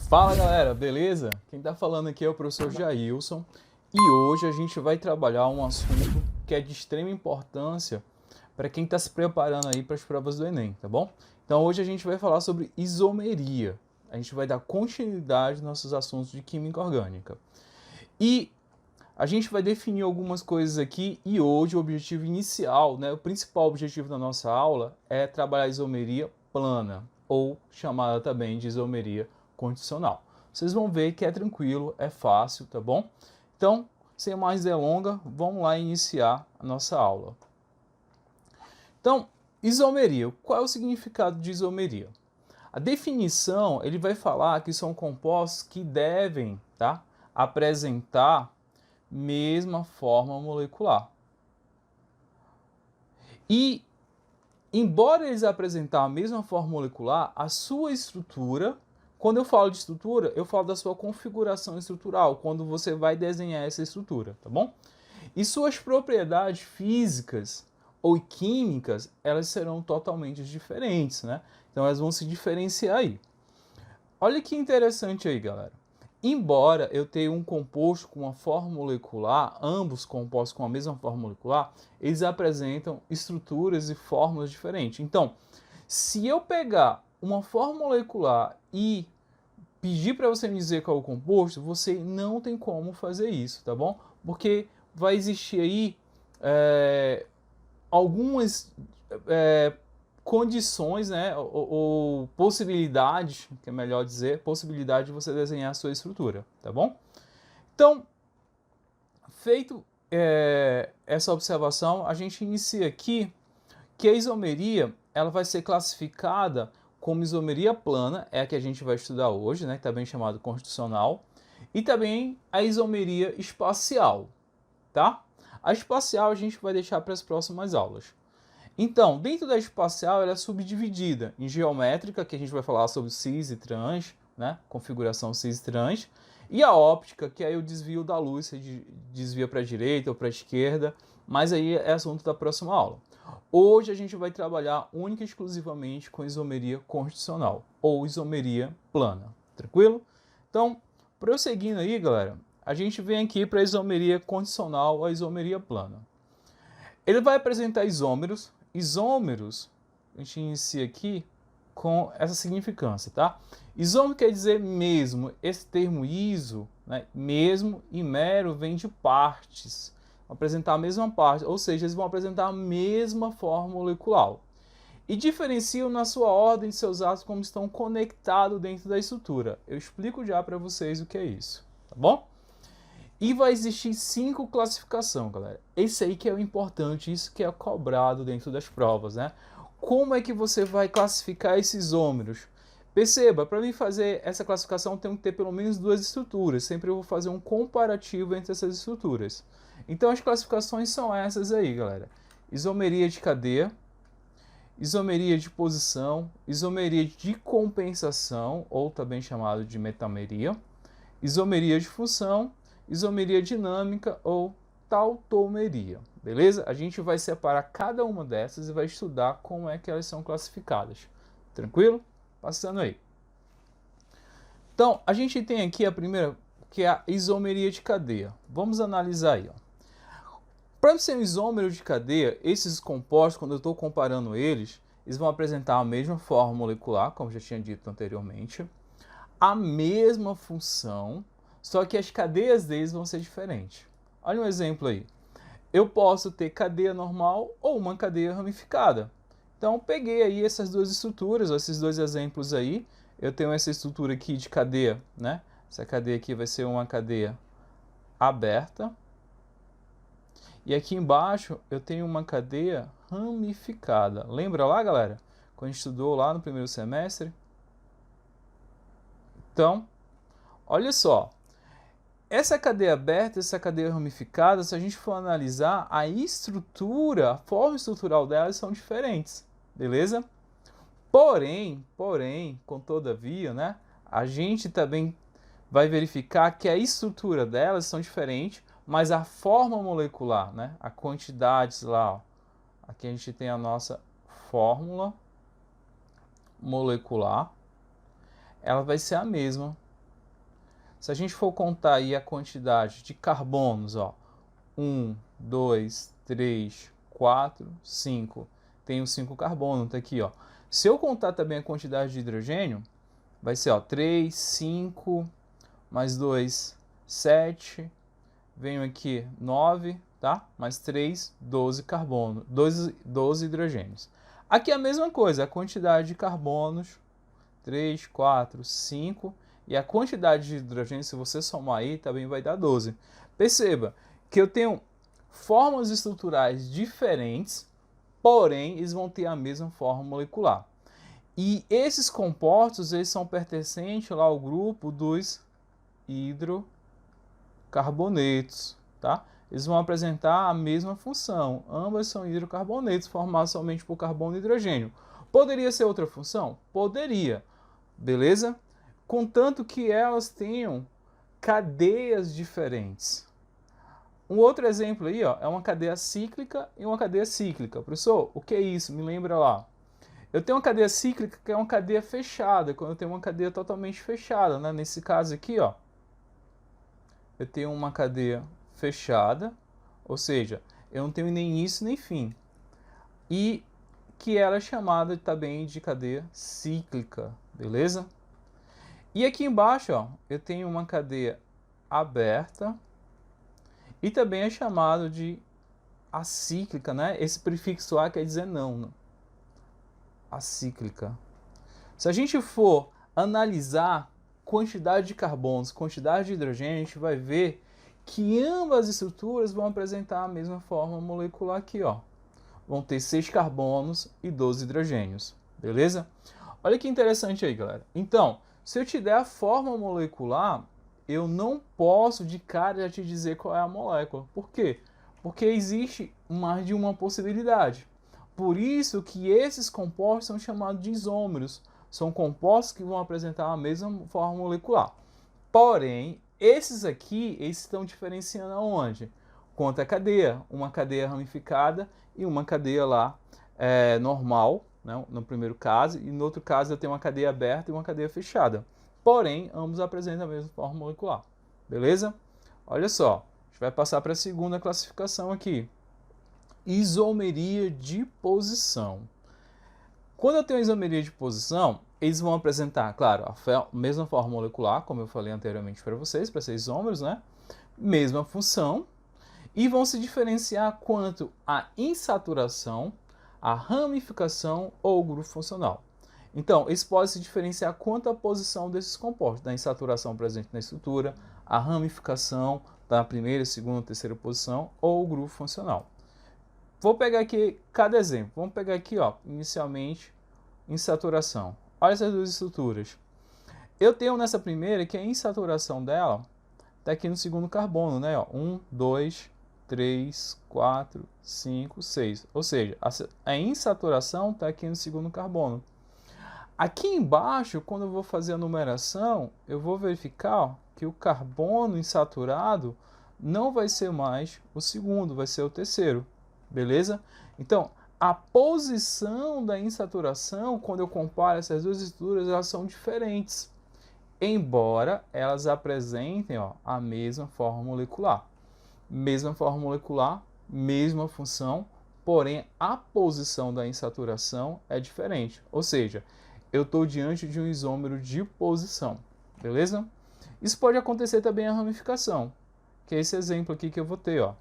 Fala galera, beleza? Quem tá falando aqui é o professor Jailson e hoje a gente vai trabalhar um assunto que é de extrema importância para quem está se preparando aí para as provas do Enem, tá bom? Então hoje a gente vai falar sobre isomeria. A gente vai dar continuidade nos nossos assuntos de química orgânica. E a gente vai definir algumas coisas aqui e hoje o objetivo inicial, né, o principal objetivo da nossa aula é trabalhar a isomeria plana, ou chamada também de isomeria condicional. Vocês vão ver que é tranquilo, é fácil, tá bom? Então, sem mais delongas, vamos lá iniciar a nossa aula. Então, isomeria. Qual é o significado de isomeria? A definição, ele vai falar que são compostos que devem, tá, apresentar mesma forma molecular. E, embora eles apresentem a mesma forma molecular, a sua estrutura, quando eu falo de estrutura, eu falo da sua configuração estrutural, quando você vai desenhar essa estrutura, tá bom? E suas propriedades físicas ou químicas, elas serão totalmente diferentes, né? Então elas vão se diferenciar aí. Olha que interessante aí, galera. Embora eu tenha um composto com uma forma molecular, ambos compostos com a mesma forma molecular, eles apresentam estruturas e fórmulas diferentes. Então, se eu pegar uma forma molecular e pedir para você me dizer qual é o composto, você não tem como fazer isso, tá bom? Porque vai existir aí algumas condições, né, ou possibilidades, que é melhor dizer, possibilidade de você desenhar a sua estrutura, tá bom? Então, feito essa observação, a gente inicia aqui que a isomeria ela vai ser classificada como isomeria plana, é a que a gente vai estudar hoje, né, também chamado constitucional, e também a isomeria espacial, tá? A espacial a gente vai deixar para as próximas aulas. Então, dentro da espacial, ela é subdividida em geométrica, que a gente vai falar sobre cis e trans, né? Configuração cis e trans, e a óptica, que é o desvio da luz, se desvia para a direita ou para a esquerda, mas aí é assunto da próxima aula. Hoje a gente vai trabalhar única e exclusivamente com isomeria constitucional, ou isomeria plana, tranquilo? Então, prosseguindo aí, galera, a gente vem aqui para a isomeria condicional ou a isomeria plana. Ele vai apresentar isômeros. Isômeros, a gente inicia aqui com essa significância, tá? Isômero quer dizer mesmo. Esse termo iso, né, mesmo e mero, vem de partes. Vão apresentar a mesma parte, ou seja, eles vão apresentar a mesma forma molecular. E diferenciam na sua ordem de seus átomos como estão conectados dentro da estrutura. Eu explico já para vocês o que é isso, tá bom? E vai existir 5 classificações, galera. Esse aí que é o importante, isso que é cobrado dentro das provas, né? Como é que você vai classificar esses isômeros? Perceba, para mim fazer essa classificação eu tenho que ter pelo menos 2 estruturas. Sempre eu vou fazer um comparativo entre essas estruturas. Então as classificações são essas aí, galera. Isomeria de cadeia, isomeria de posição, isomeria de compensação, ou também chamado de metameria, isomeria de função, isomeria dinâmica ou tautomeria, beleza? A gente vai separar cada uma dessas e vai estudar como é que elas são classificadas, tranquilo? Passando aí. Então, a gente tem aqui a primeira, que é a isomeria de cadeia. Vamos analisar aí, ó. Para ser um isômero de cadeia, esses compostos, quando eu estou comparando eles, eles vão apresentar a mesma forma molecular, como já tinha dito anteriormente, a mesma função, só que as cadeias deles vão ser diferentes. Olha um exemplo aí. Eu posso ter cadeia normal ou uma cadeia ramificada. Então, peguei aí essas duas estruturas, esses dois exemplos aí. Eu tenho essa estrutura aqui de cadeia, né? Essa cadeia aqui vai ser uma cadeia aberta. E aqui embaixo eu tenho uma cadeia ramificada. Lembra lá, galera? Quando a gente estudou lá no primeiro semestre? Então, olha só. Essa cadeia aberta, essa cadeia ramificada, se a gente for analisar, a estrutura, a forma estrutural delas são diferentes, beleza? Porém, com todavia, né, a gente também vai verificar que a estrutura delas são diferentes, mas a forma molecular, né, a quantidades lá, ó, aqui a gente tem a nossa fórmula molecular, ela vai ser a mesma, Se a gente for contar aí a quantidade de carbonos, ó, 1, 2, 3, 4, 5. Tem os 5 carbonos, tá aqui, ó. Se eu contar também a quantidade de hidrogênio, vai ser, ó, 3, 5, mais 2, 7, venho aqui 9, tá? Mais 3, 12 carbonos, 12 hidrogênios. Aqui é a mesma coisa, a quantidade de carbonos, 3, 4, 5, e a quantidade de hidrogênio, se você somar aí, também vai dar 12. Perceba que eu tenho formas estruturais diferentes, porém, eles vão ter a mesma forma molecular. E esses compostos, eles são pertencentes lá ao grupo dos hidrocarbonetos, tá? Eles vão apresentar a mesma função. Ambas são hidrocarbonetos formados somente por carbono e hidrogênio. Poderia ser outra função? Poderia, beleza? Contanto que elas tenham cadeias diferentes. Um outro exemplo aí, ó, é uma cadeia cíclica e uma cadeia cíclica. Professor, o que é isso? Me lembra lá. Eu tenho uma cadeia cíclica que é uma cadeia fechada, quando eu tenho uma cadeia totalmente fechada, né? Nesse caso aqui, ó, eu tenho uma cadeia fechada, ou seja, eu não tenho nem início nem fim. E que ela é chamada também de cadeia cíclica, beleza? E aqui embaixo, ó, eu tenho uma cadeia aberta e também é chamado de acíclica, né? Esse prefixo A quer dizer não. Acíclica. Se a gente for analisar quantidade de carbonos, quantidade de hidrogênio, a gente vai ver que ambas as estruturas vão apresentar a mesma forma molecular aqui, ó. Vão ter 6 carbonos e 12 hidrogênios, beleza? Olha que interessante aí, galera. Então, se eu te der a forma molecular, eu não posso de cara já te dizer qual é a molécula. Por quê? Porque existe mais de uma possibilidade. Por isso que esses compostos são chamados de isômeros. São compostos que vão apresentar a mesma forma molecular. Porém, esses aqui, eles estão diferenciando aonde? Quanto à cadeia. Uma cadeia ramificada e uma cadeia lá normal, né, no primeiro caso. E no outro caso eu tenho uma cadeia aberta e uma cadeia fechada. Porém, ambos apresentam a mesma forma molecular. Beleza? Olha só, a gente vai passar para a segunda classificação aqui. Isomeria de posição. Quando eu tenho isomeria de posição, eles vão apresentar, claro, a mesma forma molecular, como eu falei anteriormente para vocês, para ser isômeros, né? Mesma função, e vão se diferenciar quanto à insaturação, a ramificação ou o grupo funcional. Então, eles podem se diferenciar quanto à posição desses compostos, da insaturação presente na estrutura, a ramificação da primeira, segunda, terceira posição ou o grupo funcional. Vou pegar aqui cada exemplo. Vamos pegar aqui, ó, inicialmente, insaturação. Olha essas duas estruturas. Eu tenho nessa primeira que a insaturação dela está aqui no segundo carbono, né? 1, 2, 3, 4, 5, 6. Ou seja, a insaturação está aqui no segundo carbono. Aqui embaixo, quando eu vou fazer a numeração, eu vou verificar, ó, que o carbono insaturado não vai ser mais o segundo, vai ser o terceiro. Beleza? Então, a posição da insaturação, quando eu comparo essas duas estruturas, elas são diferentes, embora elas apresentem, ó, a mesma forma molecular. Mesma forma molecular, mesma função, porém a posição da insaturação é diferente. Ou seja, eu estou diante de um isômero de posição. Beleza? Isso pode acontecer também a ramificação, que é esse exemplo aqui que eu vou ter, ó.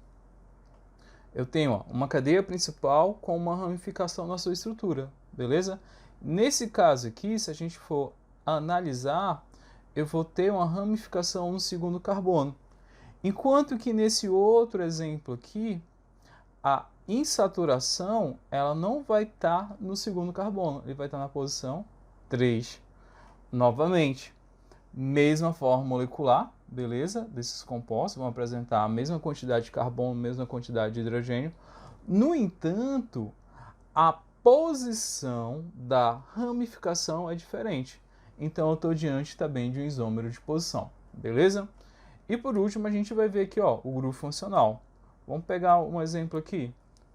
Eu tenho, ó, uma cadeia principal com uma ramificação na sua estrutura, beleza? Nesse caso aqui, se a gente for analisar, eu vou ter uma ramificação no segundo carbono. Enquanto que nesse outro exemplo aqui, a insaturação ela não vai estar no segundo carbono, ele vai estar na posição 3. Novamente, mesma forma molecular, beleza? Desses compostos vão apresentar a mesma quantidade de carbono, mesma quantidade de hidrogênio. No entanto, a posição da ramificação é diferente. Então, eu estou diante também de um isômero de posição, beleza? E por último, a gente vai ver aqui, ó, o grupo funcional. Vamos pegar um exemplo aqui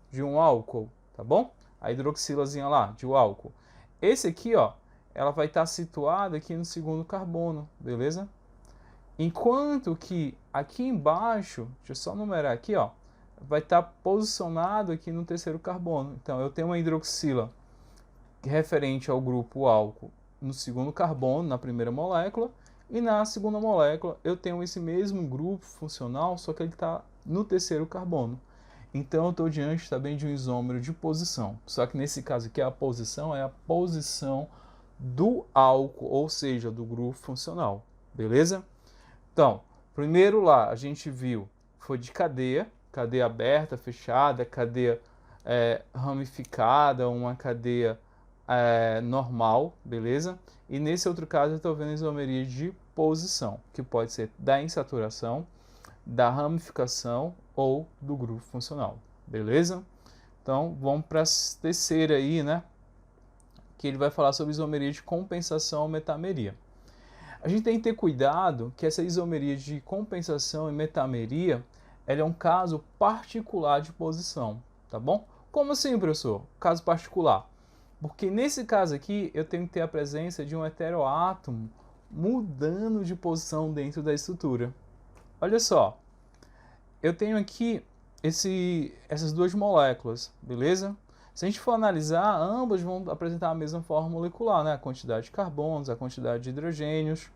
de um álcool, tá bom? A hidroxilazinha lá, de um álcool. Esse aqui, ó, ela vai estar situada aqui no segundo carbono, beleza? Enquanto que aqui embaixo, deixa eu só numerar aqui, ó, vai estar posicionado aqui no terceiro carbono. Então, eu tenho uma hidroxila referente ao grupo álcool no segundo carbono, na primeira molécula, e na segunda molécula eu tenho esse mesmo grupo funcional, só que ele está no terceiro carbono. Então, eu estou diante também de um isômero de posição. Só que nesse caso aqui, a posição é a posição do álcool, ou seja, do grupo funcional. Beleza? Então, primeiro lá, a gente viu, foi de cadeia aberta, fechada, cadeia ramificada, uma cadeia normal, beleza? E nesse outro caso eu estou vendo isomeria de posição, que pode ser da insaturação, da ramificação ou do grupo funcional, beleza? Então, vamos para a terceira aí, né? Que ele vai falar sobre isomeria de compensação ou metameria. A gente tem que ter cuidado que essa isomeria de compensação e metameria ela é um caso particular de posição, tá bom? Como assim, professor? Caso particular. Porque nesse caso aqui eu tenho que ter a presença de um heteroátomo mudando de posição dentro da estrutura. Olha só, eu tenho aqui essas duas moléculas, beleza? Se a gente for analisar, ambas vão apresentar a mesma forma molecular, né? A quantidade de carbonos, a quantidade de hidrogênios,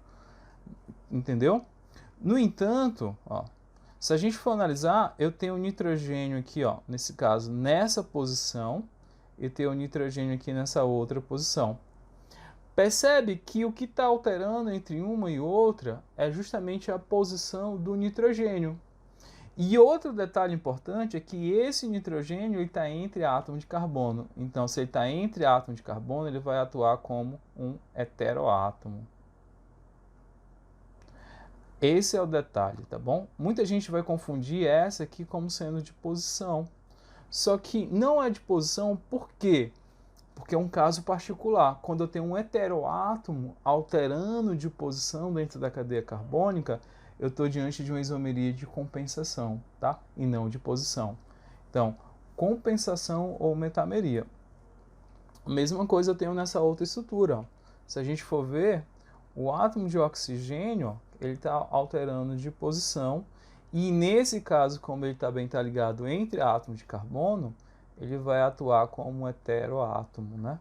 entendeu? No entanto, ó, se a gente for analisar, eu tenho o nitrogênio aqui, ó, nesse caso, nessa posição, e tenho o nitrogênio aqui nessa outra posição. Percebe que o que está alterando entre uma e outra é justamente a posição do nitrogênio. E outro detalhe importante é que esse nitrogênio está entre átomos de carbono. Então, se ele está entre átomos de carbono, ele vai atuar como um heteroátomo. Esse é o detalhe, tá bom? Muita gente vai confundir essa aqui como sendo de posição. Só que não é de posição, por quê? Porque é um caso particular. Quando eu tenho um heteroátomo alterando de posição dentro da cadeia carbônica, eu estou diante de uma isomeria de compensação, tá? E não de posição. Então, compensação ou metameria. A mesma coisa eu tenho nessa outra estrutura. Ó. Se a gente for ver, o átomo de oxigênio, ó, ele está alterando de posição. E nesse caso, como ele também está ligado entre átomos de carbono, ele vai atuar como um heteroátomo, né?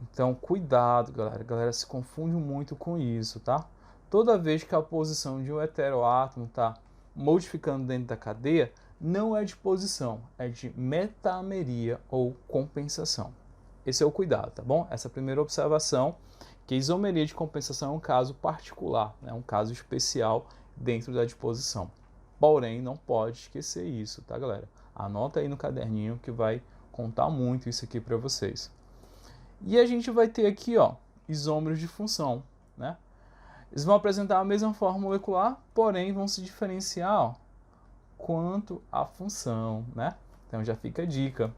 Então, cuidado, galera. A galera se confunde muito com isso, tá? Toda vez que a posição de um heteroátomo está modificando dentro da cadeia, não é de posição, é de metameria ou compensação. Esse é o cuidado, tá bom? Essa é a primeira observação, que a isomeria de compensação é um caso particular, né? Um caso especial dentro da disposição. Porém, não pode esquecer isso, tá, galera? Anota aí no caderninho que vai contar muito isso aqui para vocês. E a gente vai ter aqui, ó, isômeros de função, né? Eles vão apresentar a mesma forma molecular, porém vão se diferenciar, ó, quanto à função, né? Então já fica a dica.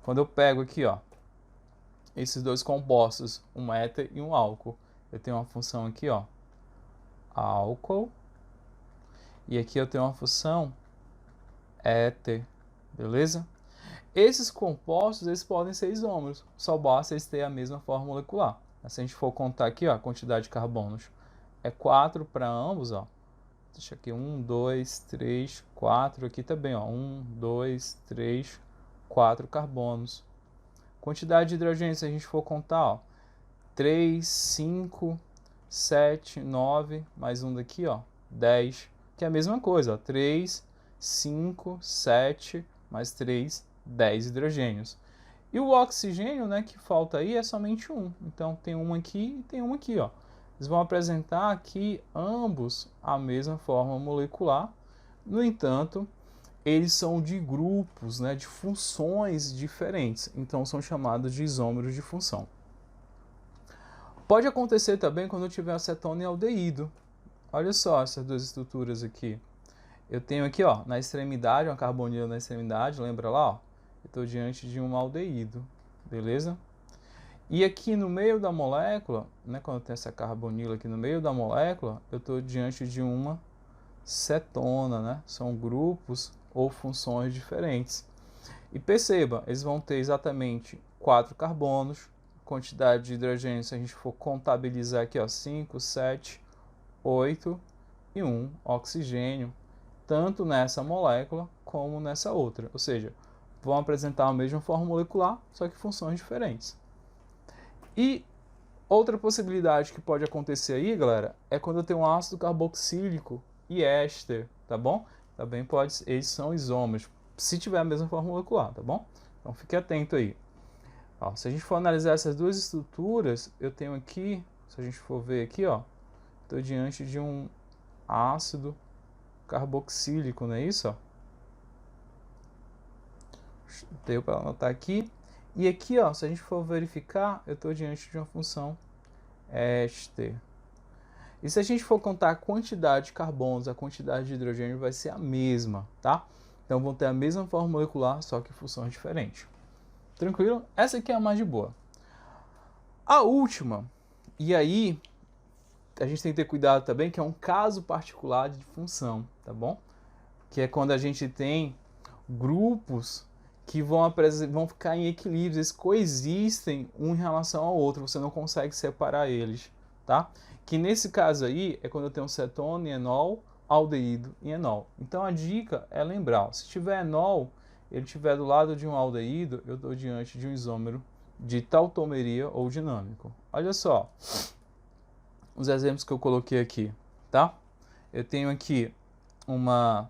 Quando eu pego aqui, ó, esses dois compostos, um éter e um álcool, eu tenho uma função aqui, ó, álcool, e aqui eu tenho uma função éter, beleza? Esses compostos, eles podem ser isômeros, só basta eles terem a mesma forma molecular. Se a gente for contar aqui, ó, a quantidade de carbonos é 4 para ambos, ó. Deixa aqui 1, 2, 3, 4, aqui também, ó, 1, 2, 3, 4 carbonos. Quantidade de hidrogênio, se a gente for contar, ó, 3, 5, 7, 9, mais um daqui, ó, 10, que é a mesma coisa, ó, 3, 5, 7, mais 3, 10 hidrogênios. E o oxigênio, né, que falta aí é somente um. Então tem um aqui e tem um aqui, ó. Eles vão apresentar aqui ambos a mesma forma molecular. No entanto, eles são de grupos, né, de funções diferentes. Então são chamados de isômeros de função. Pode acontecer também quando eu tiver acetona e aldeído. Olha só essas duas estruturas aqui. Eu tenho aqui, ó, na extremidade, uma carbonila na extremidade, lembra lá, ó? Eu estou diante de um aldeído, beleza? E aqui no meio da molécula, né, quando tem essa carbonila aqui no meio da molécula, eu estou diante de uma cetona, né? São grupos ou funções diferentes. E perceba, eles vão ter exatamente 4 carbonos, quantidade de hidrogênio, se a gente for contabilizar aqui, ó, 5, 7, 8, e um oxigênio, tanto nessa molécula como nessa outra. Ou seja, vão apresentar a mesma forma molecular, só que funções diferentes. E outra possibilidade que pode acontecer aí, galera, é quando eu tenho um ácido carboxílico e éster, tá bom? Também pode, eles são isômeros, se tiver a mesma forma molecular, tá bom? Então fique atento aí. Ó, se a gente for analisar essas duas estruturas, eu tenho aqui, se a gente for ver aqui, ó, estou diante de um ácido carboxílico, não é isso? Ó? Deu para anotar aqui. E aqui, ó, se a gente for verificar, eu estou diante de uma função éster. E se a gente for contar a quantidade de carbonos, a quantidade de hidrogênio vai ser a mesma, tá? Então vão ter a mesma forma molecular, só que funções diferentes. Tranquilo? Essa aqui é a mais de boa. A última, e aí a gente tem que ter cuidado também, que é um caso particular de função, tá bom? Que é quando a gente tem grupos que vão ficar em equilíbrio, eles coexistem um em relação ao outro, você não consegue separar eles, tá? Que nesse caso aí é quando eu tenho cetona e enol, aldeído e enol. Então a dica é lembrar, se tiver enol, ele estiver do lado de um aldeído, eu estou diante de um isômero de tautomeria ou dinâmico. Olha só os exemplos que eu coloquei aqui, tá? Eu tenho aqui uma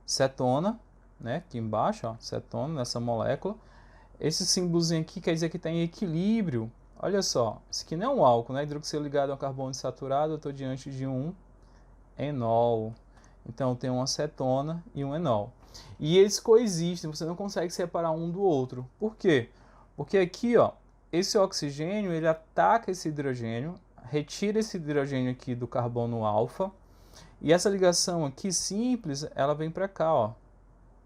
cetona, né, aqui embaixo, ó, cetona nessa molécula. Esse símbolozinho aqui quer dizer que está em equilíbrio. Olha só, isso aqui não é um álcool, né? Hidroxilo ligado a um carbono insaturado, eu estou diante de um enol. Então, eu tenho uma cetona e um enol. E eles coexistem, você não consegue separar um do outro. Por quê? Porque aqui, ó, esse oxigênio, ele ataca esse hidrogênio, retira esse hidrogênio aqui do carbono alfa, e essa ligação aqui simples, ela vem para cá, ó,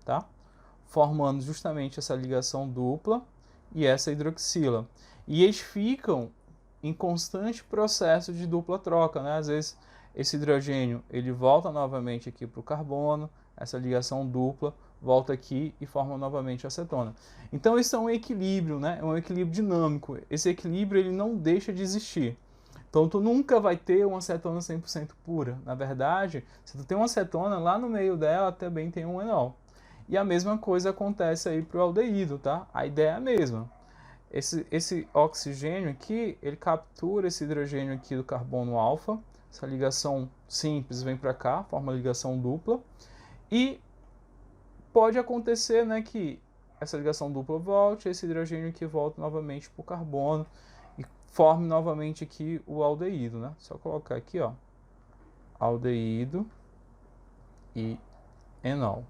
tá? Formando justamente essa ligação dupla e essa hidroxila. E eles ficam em constante processo de dupla troca, né? Às vezes esse hidrogênio ele volta novamente aqui para o carbono, essa ligação dupla volta aqui e forma novamente a acetona. Então isso é um equilíbrio, né? É um equilíbrio dinâmico. Esse equilíbrio ele não deixa de existir. Então tu nunca vai ter uma acetona 100% pura. Na verdade, se tu tem uma acetona, lá no meio dela também tem um enol. E a mesma coisa acontece aí para o aldeído, tá? A ideia é a mesma. Esse oxigênio aqui, ele captura esse hidrogênio aqui do carbono alfa. Essa ligação simples vem para cá, forma ligação dupla. E pode acontecer, né, que essa ligação dupla volte, esse hidrogênio aqui volta novamente para o carbono e forme novamente aqui o aldeído, né? Só colocar aqui, ó, aldeído e enol.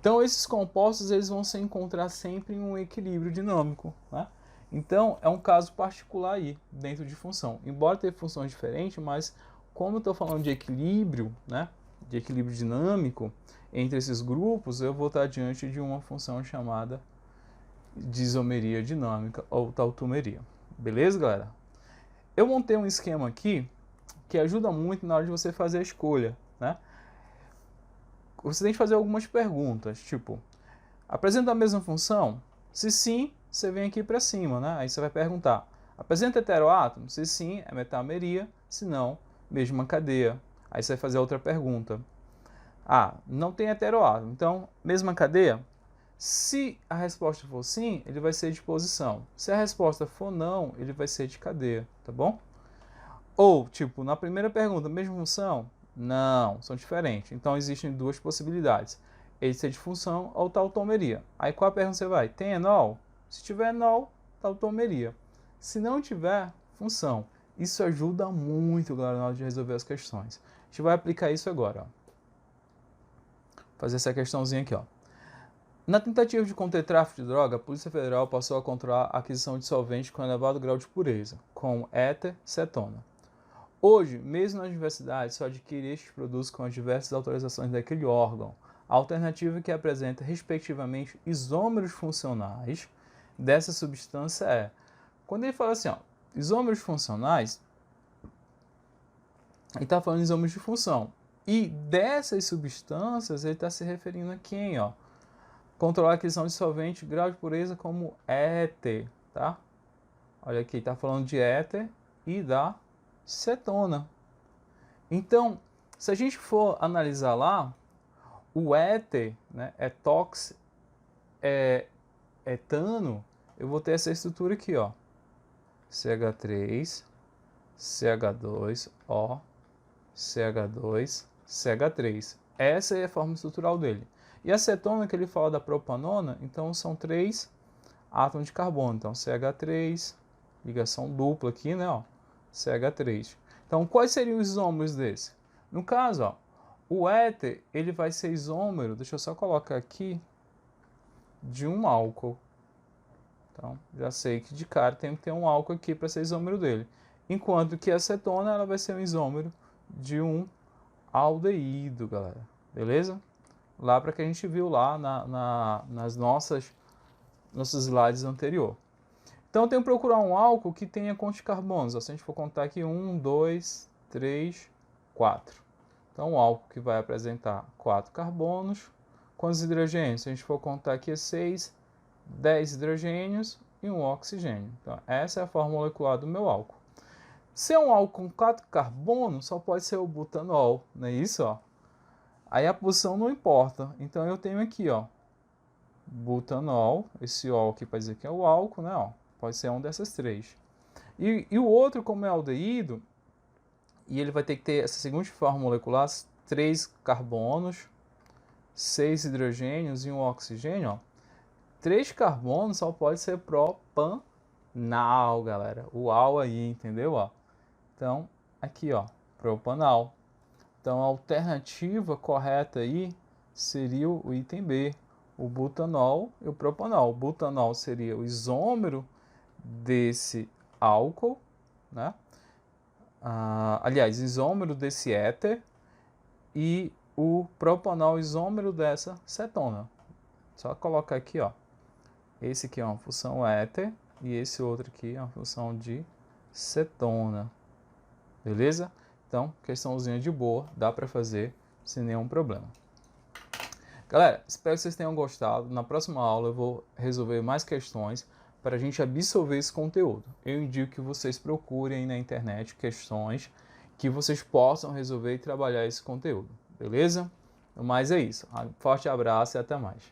Então esses compostos eles vão se encontrar sempre em um equilíbrio dinâmico, né? Então é um caso particular aí dentro de função. Embora tenha funções diferentes, mas como eu estou falando de equilíbrio, né, de equilíbrio dinâmico entre esses grupos, eu vou estar diante de uma função chamada de isomeria dinâmica ou tautomeria. Beleza, galera? Eu montei um esquema aqui que ajuda muito na hora de você fazer a escolha, né? Você tem que fazer algumas perguntas, tipo, apresenta a mesma função? Se sim, você vem aqui para cima, né? Aí você vai perguntar, apresenta heteroátomo? Se sim, é metameria, se não, mesma cadeia. Aí você vai fazer outra pergunta. Ah, não tem heteroátomo, então, mesma cadeia? Se a resposta for sim, ele vai ser de posição. Se a resposta for não, ele vai ser de cadeia, tá bom? Ou, tipo, na primeira pergunta, mesma função? Não, são diferentes. Então, existem duas possibilidades. Ele ser de função ou tautomeria. Aí, qual a pergunta você vai? Tem enol? Se tiver enol, tautomeria. Se não tiver, função. Isso ajuda muito, galera, na hora de resolver as questões. A gente vai aplicar isso agora, ó. Fazer essa questãozinha aqui, ó. Na tentativa de conter tráfico de droga, a Polícia Federal passou a controlar a aquisição de solvente com elevado grau de pureza, como éter, cetona. Hoje, mesmo nas universidades, só adquire estes produtos com as diversas autorizações daquele órgão. A alternativa que apresenta, respectivamente, isômeros funcionais dessa substância é... Quando ele fala assim, ó, isômeros funcionais, ele está falando de isômeros de função. E dessas substâncias, ele está se referindo a quem, ó? Controlar a aquisição de solvente, grau de pureza como éter, tá? Olha aqui, está falando de éter e da cetona. Então, Se a gente for analisar lá, o éter, né, etox, etano, eu vou ter essa estrutura aqui, ó. CH3, CH2, CH2, CH3. Essa é a forma estrutural dele. E a cetona, que ele fala da propanona, então são 3 átomos de carbono. Então, CH3, ligação dupla aqui, né? Ó, CH3. Então, quais seriam os isômeros desse? No caso, ó, o éter, ele vai ser isômero, deixa eu só colocar aqui, de um álcool. Então, já sei que de cara tem que ter um álcool aqui para ser isômero dele. Enquanto que a cetona, ela vai ser um isômero de um aldeído, galera. Beleza? Lá para que a gente viu lá nas nossos slides anterior. Então, eu tenho que procurar um álcool que tenha quantos carbonos? Se a gente for contar aqui, 1, 2, 3, 4. Então, um álcool que vai apresentar 4 carbonos. Quantos hidrogênios? Se a gente for contar aqui, 6, 10 hidrogênios e um oxigênio. Então, essa é a forma molecular do meu álcool. Se é um álcool com 4 carbonos, só pode ser o butanol, não é isso? Ó? Aí a posição não importa. Então, eu tenho aqui, ó, butanol, esse O aqui para dizer que é o álcool, né? Ó, pode ser um dessas 3. E o outro, como é aldeído, e ele vai ter que ter essa seguinte forma molecular, 3 carbonos, 6 hidrogênios e um oxigênio, ó. 3 carbonos só pode ser propanal, galera. O al aí, entendeu? Ó. Então, aqui, ó, propanal. Então, a alternativa correta aí seria o item B, o butanol e o propanol. O butanol seria o isômero desse álcool, né? Aliás, isômero desse éter, e o propanol isômero dessa cetona. Só colocar aqui, ó. Esse aqui é uma função éter e esse outro aqui é uma função de cetona. Beleza? Então, questãozinha de boa, dá para fazer sem nenhum problema. Galera, espero que vocês tenham gostado. Na próxima aula eu vou resolver mais questões para a gente absorver esse conteúdo. Eu indico que vocês procurem na internet questões que vocês possam resolver e trabalhar esse conteúdo. Beleza? Mas é isso. Um forte abraço e até mais.